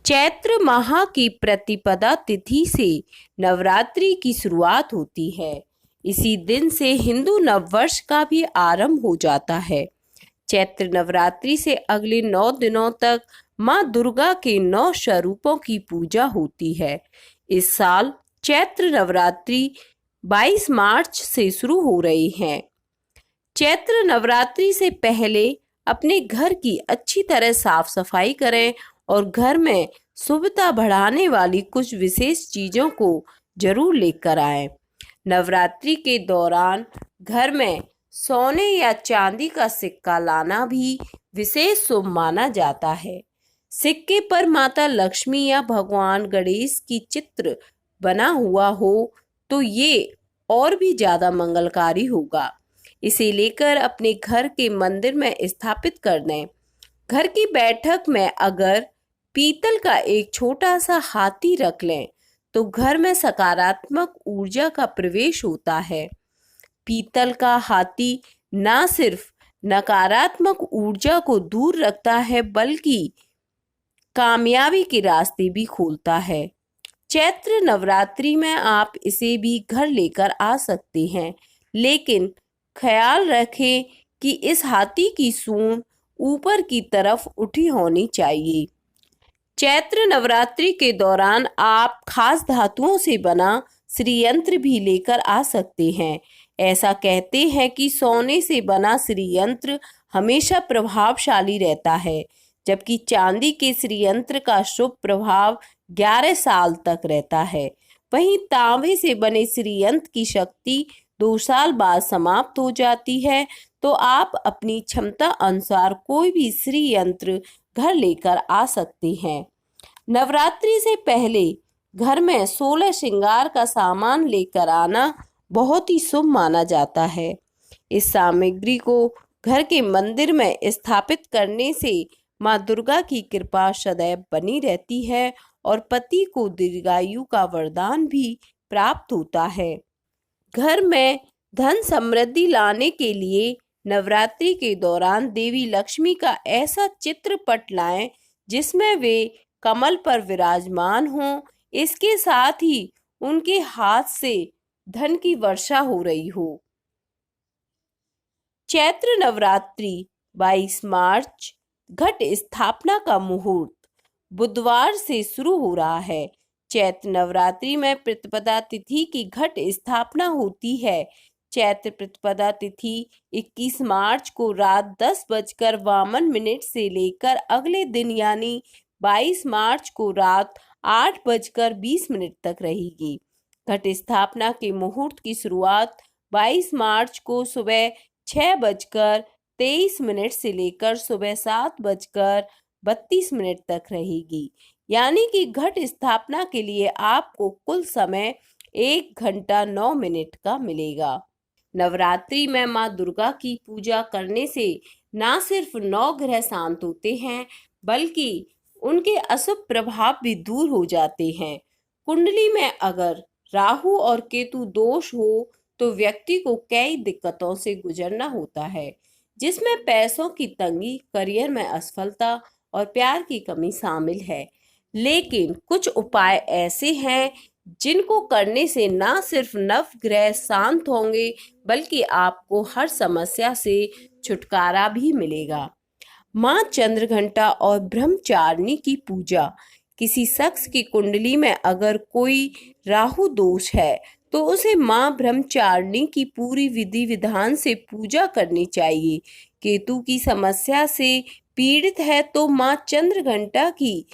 चैत्र माह की प्रतिपदा तिथि से नवरात्रि की शुरुआत होती है। इसी दिन से हिंदू नववर्ष का भी आरंभ हो जाता है। चैत्र नवरात्रि से अगले 9 दिनों तक माँ दुर्गा के 9 स्वरूपों की पूजा होती है। इस साल चैत्र नवरात्रि 22 मार्च से शुरू हो रही है। चैत्र नवरात्रि से पहले अपने घर की अच्छी तरह साफ सफाई करें और घर में शुभता बढ़ाने वाली कुछ विशेष चीजों को जरूर लेकर आएं। नवरात्रि के दौरान घर में सोने या चांदी का सिक्का लाना भी विशेष शुभ माना जाता है। सिक्के पर माता लक्ष्मी या भगवान गणेश की चित्र बना हुआ हो तो ये और भी ज्यादा मंगलकारी होगा। इसे लेकर अपने घर के मंदिर में स्थापित कर दें। घर की बैठक में अगर पीतल का एक छोटा सा हाथी रख लें तो घर में सकारात्मक ऊर्जा का प्रवेश होता है। पीतल का हाथी ना सिर्फ नकारात्मक ऊर्जा को दूर रखता है बल्कि कामयाबी के रास्ते भी खोलता है। चैत्र नवरात्रि में आप इसे भी घर लेकर आ सकते हैं, लेकिन ख्याल रखें कि इस हाथी की सूंड ऊपर की तरफ उठी होनी चाहिए। चैत्र नवरात्रि के दौरान आप खास धातुओं से बना श्रीयंत्र भी लेकर आ सकते हैं। ऐसा कहते हैं कि सोने से बना श्रीयंत्र हमेशा प्रभावशाली रहता है, जबकि चांदी के श्रीयंत्र का शुभ प्रभाव 11 साल तक रहता है। वहीं तांबे से बने श्रीयंत्र की शक्ति 2 साल बाद समाप्त हो जाती है। तो आप अपनी क्षमता अनुसार कोई भी श्रीयंत्र घर लेकर आ सकते हैं। नवरात्रि से पहले घर में 16 श्रृंगार का सामान लेकर आना बहुत ही शुभ माना जाता है। इस सामग्री को घर के मंदिर में स्थापित करने से माँ दुर्गा की कृपा सदैव बनी रहती है और पति को दीर्घायु का वरदान भी प्राप्त होता है। घर में धन समृद्धि लाने के लिए नवरात्रि के दौरान देवी लक्ष्मी का ऐसा चित्रपट लाएं जिसमें वे कमल पर विराजमान हों। इसके साथ ही उनके हाथ से धन की वर्षा हो रही हो। चैत्र नवरात्रि 22 मार्च घट स्थापना का मुहूर्त बुधवार से शुरू हो रहा है। चैत्र नवरात्रि में प्रतिपदा तिथि की घट स्थापना होती है। चैत्र प्रतिपदा तिथि 21 मार्च को रात 10:52 से लेकर अगले दिन यानी 22 मार्च को रात 8:20 तक रहेगी। घट स्थापना के मुहूर्त की शुरुआत 22 मार्च को सुबह 6:23 से लेकर सुबह 7:32 तक रहेगी। यानी कि घट स्थापना के लिए आपको कुल समय 1 घंटा 9 मिनट का मिलेगा। नवरात्रि में माँ दुर्गा की पूजा करने से ना सिर्फ 9 ग्रह शांत होते हैं बल्कि उनके अशुभ प्रभाव भी दूर हो जाते हैं। कुंडली में अगर राहु और केतु दोष हो तो व्यक्ति को कई दिक्कतों से गुजरना होता है, जिसमें पैसों की तंगी, करियर में असफलता और प्यार की कमी शामिल है। लेकिन कुछ उपाय ऐसे हैं जिनको करने से ना सिर्फ नवग्रह शांत होंगे बल्कि आपको हर समस्या से छुटकारा भी मिलेगा। माँ चंद्रघंटा और ब्रह्मचारिणी की पूजा। किसी शख्स की कुंडली में अगर कोई राहु दोष है तो उसे माँ ब्रह्मचारिणी की पूरी विधि विधान से पूजा करनी चाहिए। केतु की समस्या से पीड़ित है तो माँ चंद्रघंटा की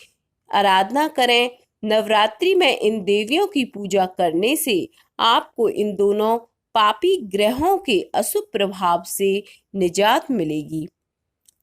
आराधना करें। नवरात्रि में इन देवियों की पूजा करने से आपको इन दोनों पापी ग्रहों के अशुभ प्रभाव से निजात मिलेगी।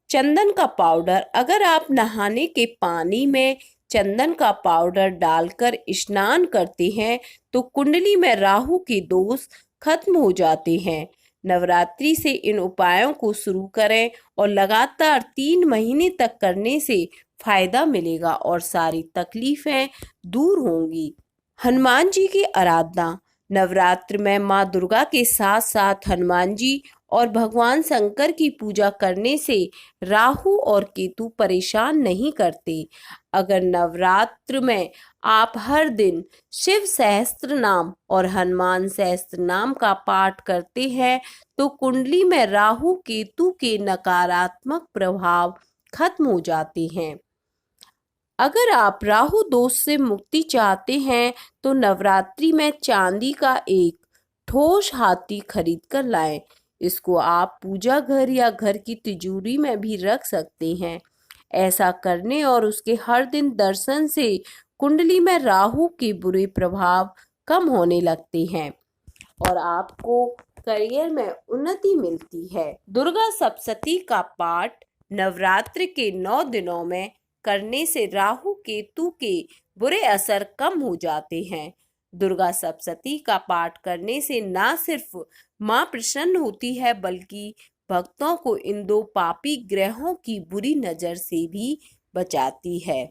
चंदन का पाउडर। अगर आप नहाने के पानी में चंदन का पाउडर डालकर स्नान करते हैं तो कुंडली में राहु के दोष खत्म हो जाते हैं। नवरात्रि से इन उपायों को शुरू करें और लगातार 3 महीने तक करने से फायदा मिलेगा और सारी तकलीफें दूर होंगी। हनुमान जी की आराधना। नवरात्र में माँ दुर्गा के साथ साथ हनुमान जी और भगवान शंकर की पूजा करने से राहु और केतु परेशान नहीं करते। अगर नवरात्र में आप हर दिन शिव सहस्त्र नाम और हनुमान सहस्त्र नाम का पाठ करते हैं तो कुंडली में राहु केतु के नकारात्मक प्रभाव खत्म हो जाते हैं। अगर आप राहु दोष से मुक्ति चाहते हैं तो नवरात्रि में चांदी का एक ठोस हाथी खरीद कर लाएं। इसको आप पूजा घर या घर की तिजोरी में भी रख सकते हैं। ऐसा करने और उसके हर दिन दर्शन से कुंडली में राहु के बुरे प्रभाव कम होने लगते हैं और आपको करियर में उन्नति मिलती है। दुर्गा सप्तशती का पाठ नवरात्र के 9 दिनों में करने से राहु केतु के बुरे असर कम हो जाते हैं। दुर्गा सप्तशती का पाठ करने से न सिर्फ मां प्रसन्न होती है बल्कि भक्तों को इन 2 पापी ग्रहों की बुरी नजर से भी बचाती है।